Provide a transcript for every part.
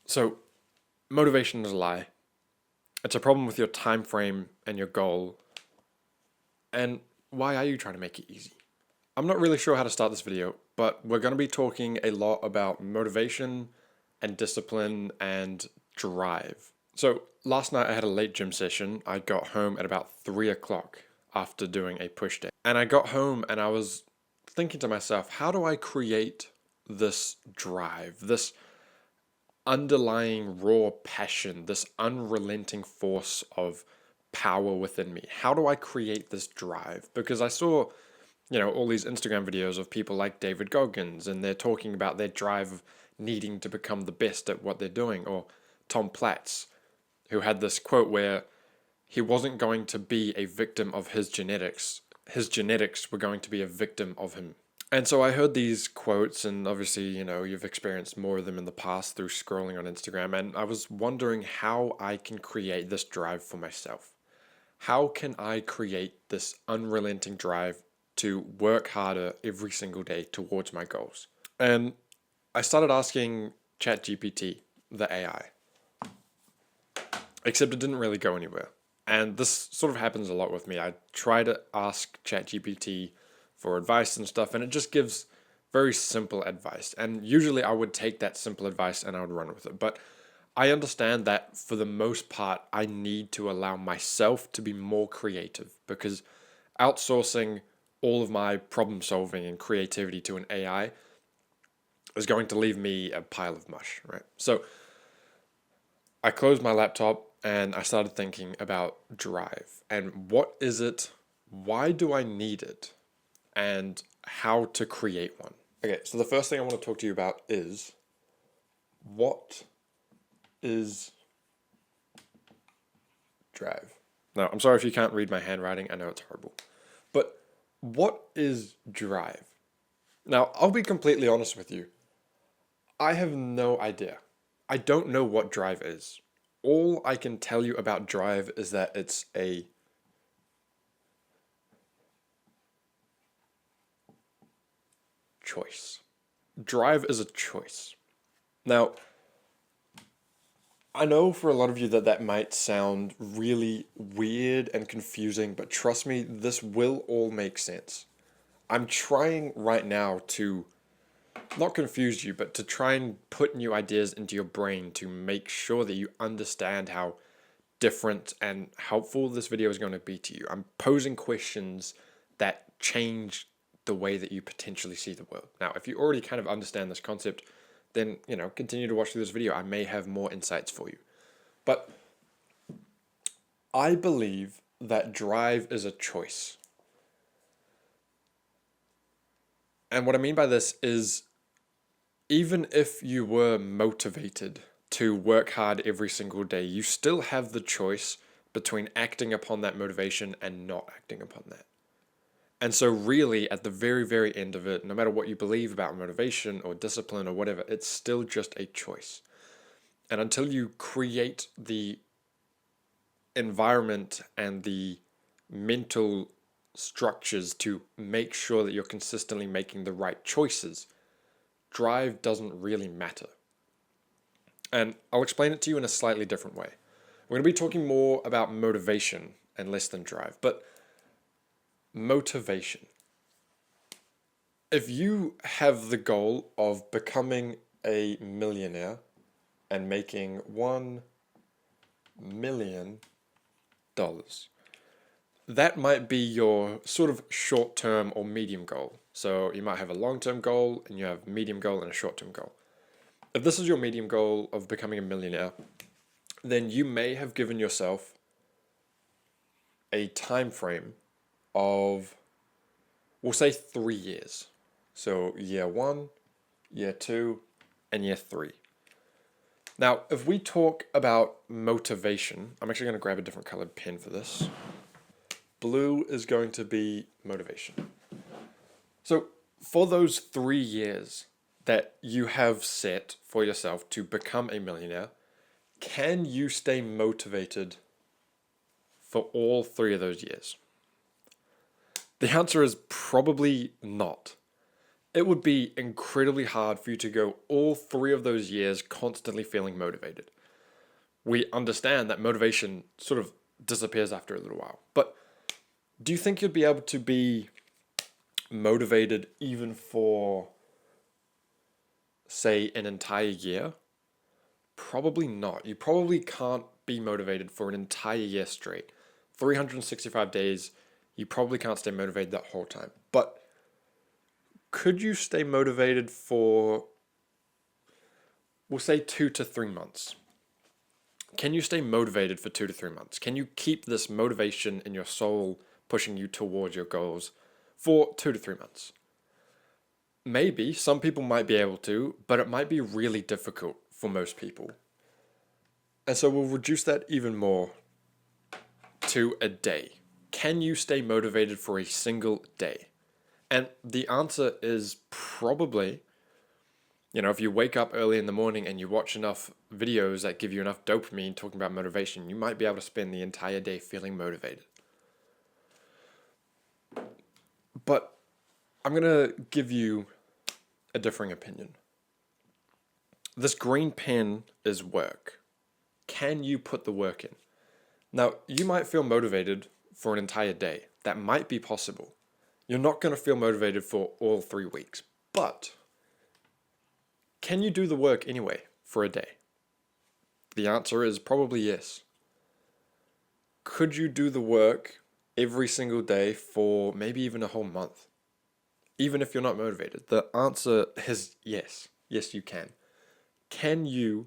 So, motivation is a lie. It's a problem with your time frame and your goal. And why are you trying to make it easy? I'm not really sure how to start this video, but we're going to be talking a lot about motivation and discipline and drive. So, last night I had a late gym session. I got home at about 3 o'clock after doing a push day. And I got home and I was thinking to myself, how do I create this drive, this underlying raw passion, this unrelenting force of power within me? How do I create this drive? Because I saw, all these Instagram videos of people like David Goggins, and they're talking about their drive of needing to become the best at what they're doing, or Tom Platz, who had this quote where he wasn't going to be a victim of his genetics. His genetics were going to be a victim of him. And so I heard these quotes, and obviously, you've experienced more of them in the past through scrolling on Instagram, and I was wondering how I can create this drive for myself. How can I create this unrelenting drive to work harder every single day towards my goals? And I started asking ChatGPT, the AI, except it didn't really go anywhere. And this sort of happens a lot with me. I try to ask ChatGPT for advice and stuff, and it just gives very simple advice. And usually I would take that simple advice and I would run with it. But I understand that for the most part, I need to allow myself to be more creative, because outsourcing all of my problem solving and creativity to an AI is going to leave me a pile of mush, right? So I closed my laptop and I started thinking about drive and what is it, why do I need it, and how to create one. Okay, so the first thing I want to talk to you about is, what is drive? Now, I'm sorry if you can't read my handwriting, I know it's horrible. But what is drive? Now, I'll be completely honest with you. I have no idea. I don't know what drive is. All I can tell you about drive is that it's a choice. Drive is a choice. Now, I know for a lot of you that might sound really weird and confusing, but trust me, this will all make sense. I'm trying right now to not confuse you, but to try and put new ideas into your brain to make sure that you understand how different and helpful this video is going to be to you. I'm posing questions that change the way that you potentially see the world. Now, if you already kind of understand this concept, then, continue to watch through this video. I may have more insights for you. But I believe that drive is a choice. And what I mean by this is, even if you were motivated to work hard every single day, you still have the choice between acting upon that motivation and not acting upon that. And so really, at the very, very end of it, no matter what you believe about motivation or discipline or whatever, it's still just a choice. And until you create the environment and the mental structures to make sure that you're consistently making the right choices, drive doesn't really matter. And I'll explain it to you in a slightly different way. We're going to be talking more about motivation and less than drive, but motivation. If you have the goal of becoming a millionaire and making $1 million, that might be your sort of short-term or medium goal. So you might have a long-term goal, and you have a medium goal and a short-term goal. If this is your medium goal of becoming a millionaire, then you may have given yourself a time frame of, we'll say 3 years. So year 1, year 2, and year 3. Now, if we talk about motivation, I'm actually going to grab a different colored pen for this. Blue is going to be motivation. So for those 3 years that you have set for yourself to become a millionaire, can you stay motivated for all 3 of those years? The answer is probably not. it would be incredibly hard for you to go all 3 of those years constantly feeling motivated. We understand that motivation sort of disappears after a little while, but do you think you'd be able to be motivated even for, say, an entire year? Probably not. You probably can't be motivated for an entire year straight. 365 days, you probably can't stay motivated that whole time. But could you stay motivated for, we'll say, 2 to 3 months? Can you stay motivated for 2 to 3 months? Can you keep this motivation in your soul pushing you towards your goals for 2 to 3 months? Maybe some people might be able to, but it might be really difficult for most people. And so we'll reduce that even more to a day. Can you stay motivated for a single day? And the answer is probably, if you wake up early in the morning and you watch enough videos that give you enough dopamine talking about motivation, you might be able to spend the entire day feeling motivated. But I'm going to give you a differing opinion. This green pen is work. Can you put the work in? Now, you might feel motivated for an entire day. That might be possible. You're not going to feel motivated for all 3 weeks. But can you do the work anyway for a day? The answer is probably yes. Could you do the work every single day for maybe even a whole month? Even if you're not motivated? The answer is yes. Yes, you can. Can you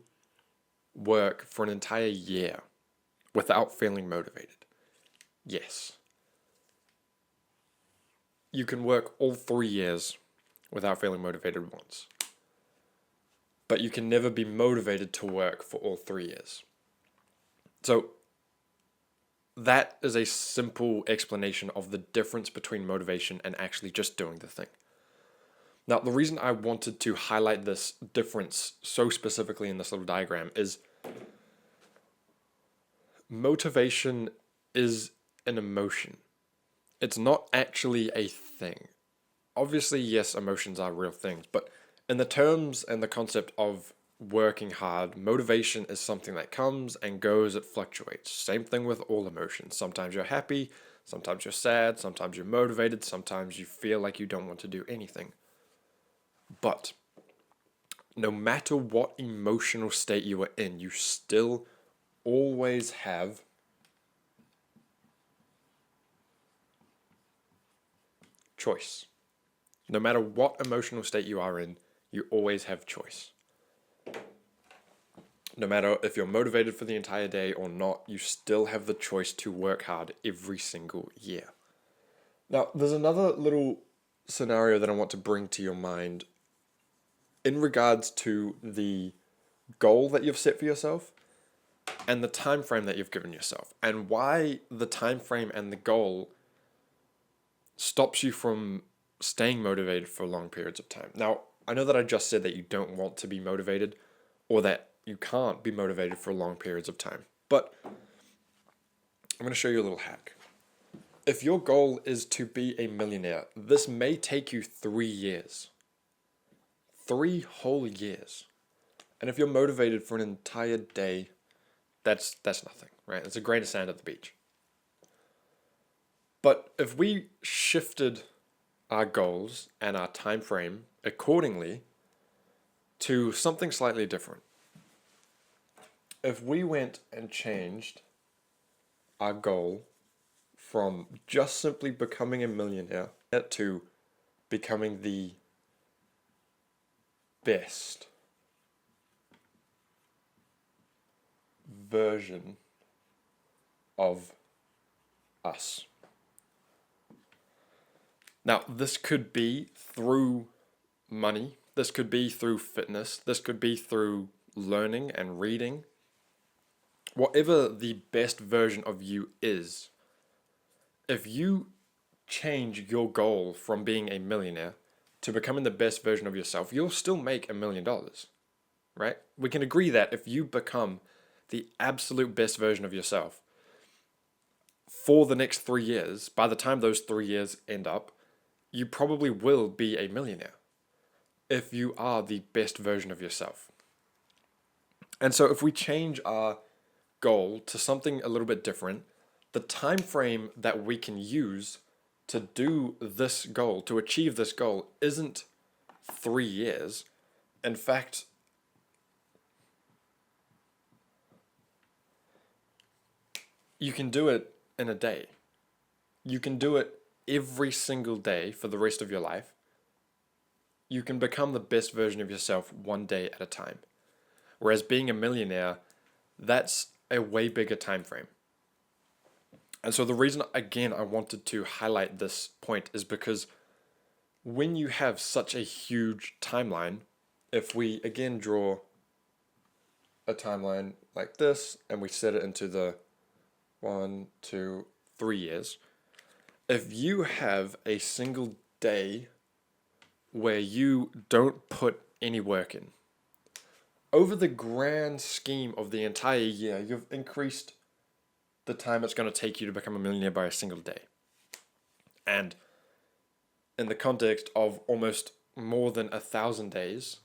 work for an entire year without feeling motivated? Yes. You can work all 3 years without feeling motivated once. But you can never be motivated to work for all 3 years. So that is a simple explanation of the difference between motivation and actually just doing the thing. Now, the reason I wanted to highlight this difference so specifically in this little diagram is motivation is an emotion. It's not actually a thing. Obviously, yes, emotions are real things, but in the terms and the concept of working hard, motivation is something that comes and goes, it fluctuates. Same thing with all emotions. Sometimes you're happy, sometimes you're sad, sometimes you're motivated, sometimes you feel like you don't want to do anything. But no matter what emotional state you are in, you still always have choice. No matter what emotional state you are in, you always have choice. No matter if you're motivated for the entire day or not, you still have the choice to work hard every single year. Now, there's another little scenario that I want to bring to your mind in regards to the goal that you've set for yourself and the time frame that you've given yourself, and why the time frame and the goal stops you from staying motivated for long periods of time. Now, I know that I just said that you don't want to be motivated or that you can't be motivated for long periods of time, but I'm going to show you a little hack. If your goal is to be a millionaire, this may take you 3 years. 3 whole years. And if you're motivated for an entire day, that's nothing, right? It's a grain of sand at the beach. But if we shifted our goals and our time frame accordingly to something slightly different, if we went and changed our goal from just simply becoming a millionaire to becoming the best version of us. Now, this could be through money, this could be through fitness, this could be through learning and reading. Whatever the best version of you is, if you change your goal from being a millionaire to becoming the best version of yourself, you'll still make $1 million, right? We can agree that if you become the absolute best version of yourself for the next 3 years, by the time those 3 years end up, you probably will be a millionaire. if you are the best version of yourself. And so if we change our goal to something a little bit different, the time frame that we can use to do this goal, to achieve this goal, isn't 3 years. In fact, you can do it in a day. You can do it every single day for the rest of your life. You can become the best version of yourself one day at a time. Whereas being a millionaire, that's a way bigger time frame. And so the reason, again, I wanted to highlight this point is because when you have such a huge timeline, if we again draw a timeline like this and we set it into the 1, 2, 3 years, if you have a single day where you don't put any work in, over the grand scheme of the entire year, you've increased the time it's going to take you to become a millionaire by a single day. And in the context of almost more than 1,000 days,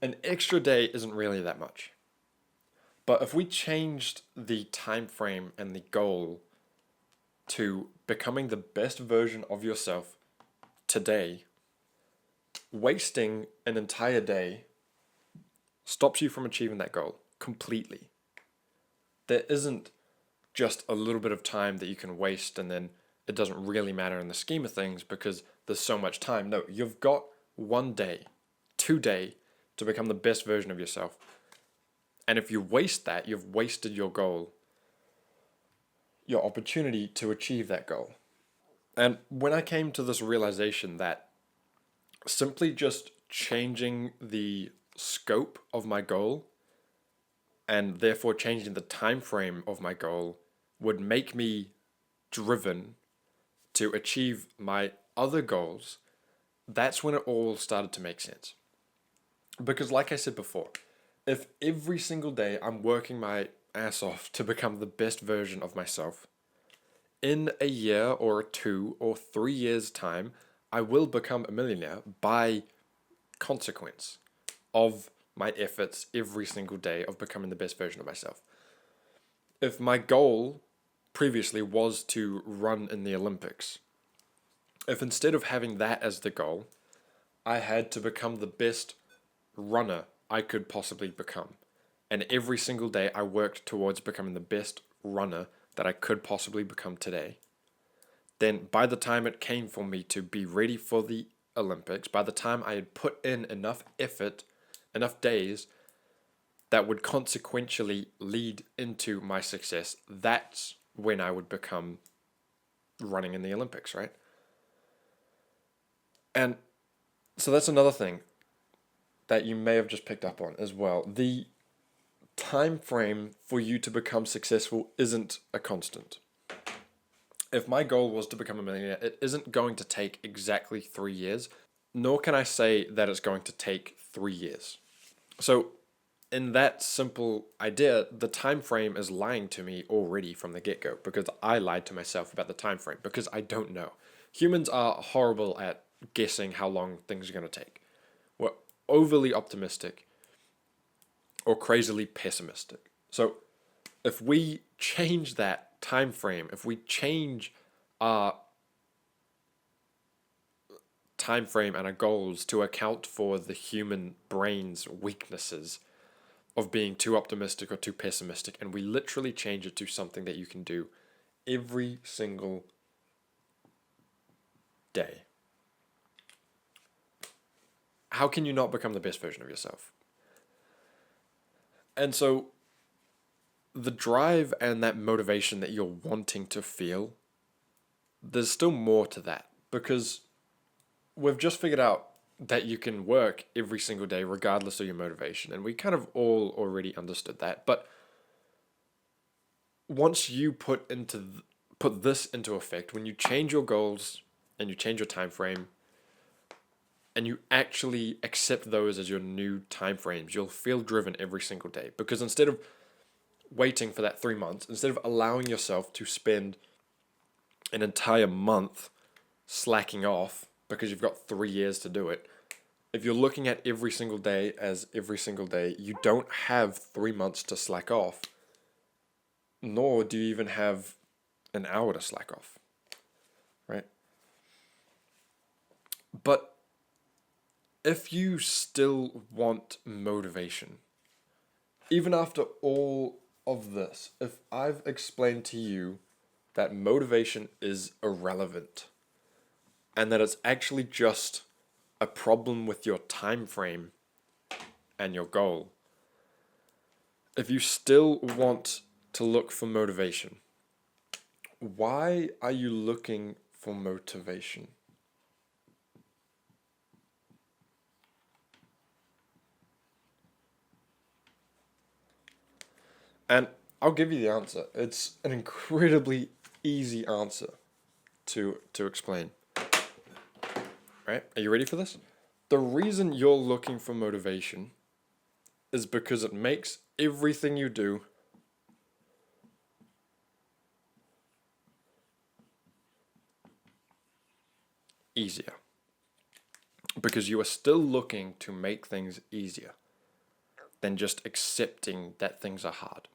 an extra day isn't really that much. But if we changed the time frame and the goal to becoming the best version of yourself today, wasting an entire day stops you from achieving that goal completely. There isn't just a little bit of time that you can waste and then it doesn't really matter in the scheme of things because there's so much time. No, you've got 1 day, 2 days to become the best version of yourself. And if you waste that, you've wasted your goal, your opportunity to achieve that goal. And when I came to this realization that simply just changing the scope of my goal and therefore changing the time frame of my goal would make me driven to achieve my other goals, that's when it all started to make sense. Because like I said before, if every single day I'm working my ass off to become the best version of myself, in a year or 2 or 3 years' time, I will become a millionaire by consequence of my efforts every single day of becoming the best version of myself. If my goal previously was to run in the Olympics, if instead of having that as the goal, I had to become the best runner I could possibly become, and every single day I worked towards becoming the best runner that I could possibly become today, then by the time it came for me to be ready for the Olympics, by the time I had put in enough effort, enough days that would consequentially lead into my success, that's when I would become running in the Olympics, right? And so that's another thing that you may have just picked up on as well. The time frame for you to become successful isn't a constant. If my goal was to become a millionaire, it isn't going to take exactly 3 years, nor can I say that it's going to take 3 years. So in that simple idea, the time frame is lying to me already from the get-go because I lied to myself about the time frame because I don't know. Humans are horrible at guessing how long things are going to take. We're overly optimistic or crazily pessimistic. So if we change that time frame, if we change our time frame and our goals to account for the human brain's weaknesses of being too optimistic or too pessimistic, and we literally change it to something that you can do every single day, how can you not become the best version of yourself? And so the drive and that motivation that you're wanting to feel, there's still more to that because we've just figured out that you can work every single day regardless of your motivation, and we kind of all already understood that. But once you put this into effect, when you change your goals and you change your time frame and you actually accept those as your new time frames, you'll feel driven every single day. Because instead of waiting for that 3 months, instead of allowing yourself to spend an entire month slacking off because you've got 3 years to do it, If you're looking at every single day as every single day, you don't have 3 months to slack off, nor do you even have an hour to slack off, right? But if you still want motivation, even after all of this, if I've explained to you that motivation is irrelevant and that it's actually just a problem with your time frame and your goal, if you still want to look for motivation, why are you looking for motivation? And I'll give you the answer. It's an incredibly easy answer to explain. Right? Are you ready for this? The reason you're looking for motivation is because it makes everything you do easier. Because you are still looking to make things easier than just accepting that things are hard.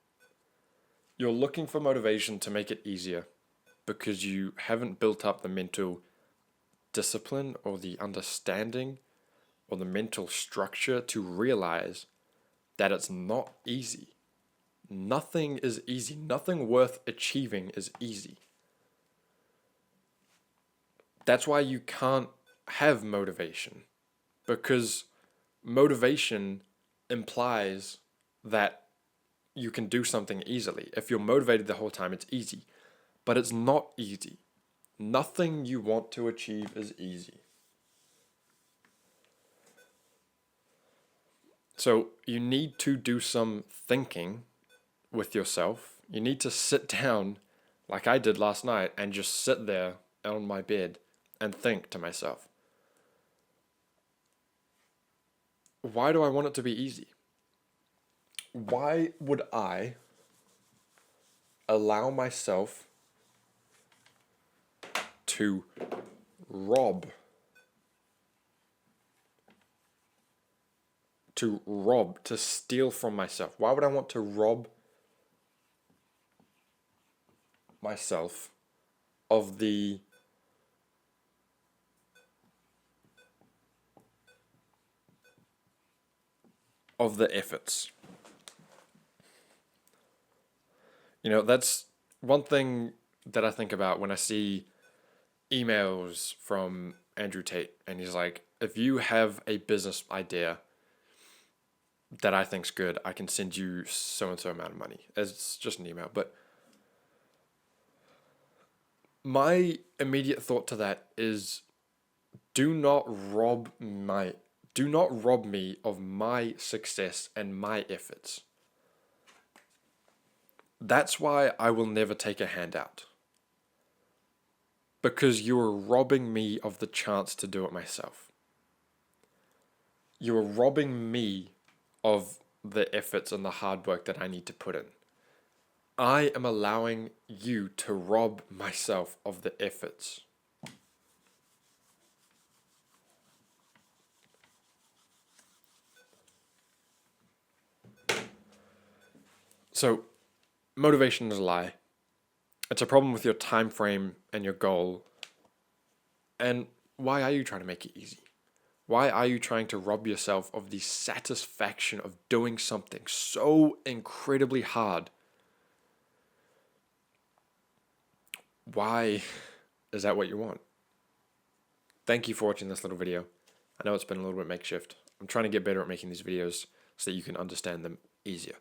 You're looking for motivation to make it easier because you haven't built up the mental discipline or the understanding or the mental structure to realize that it's not easy. Nothing is easy. Nothing worth achieving is easy. That's why you can't have motivation, because motivation implies that you can do something easily. If you're motivated the whole time, it's easy, but it's not easy. Nothing you want to achieve is easy. So you need to do some thinking with yourself. You need to sit down like I did last night and just sit there on my bed and think to myself, why do I want it to be easy? Why would I allow myself to rob, to steal from myself? Why would I want to rob myself of the efforts? That's one thing that I think about when I see emails from Andrew Tate, and he's like, if you have a business idea that I think's good, I can send you so and so amount of money. It's just an email. But my immediate thought to that is, do not rob me of my success and my efforts. That's why I will never take a handout. Because you are robbing me of the chance to do it myself. You are robbing me of the efforts and the hard work that I need to put in. I am allowing you to rob myself of the efforts. So, motivation is a lie. It's a problem with your time frame and your goal. And why are you trying to make it easy? Why are you trying to rob yourself of the satisfaction of doing something so incredibly hard? Why is that what you want? Thank you for watching this little video. I know it's been a little bit makeshift. I'm trying to get better at making these videos so that you can understand them easier.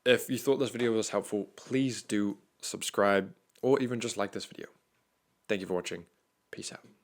If you thought this video was helpful, please do subscribe or even just like this video. Thank you for watching. Peace out.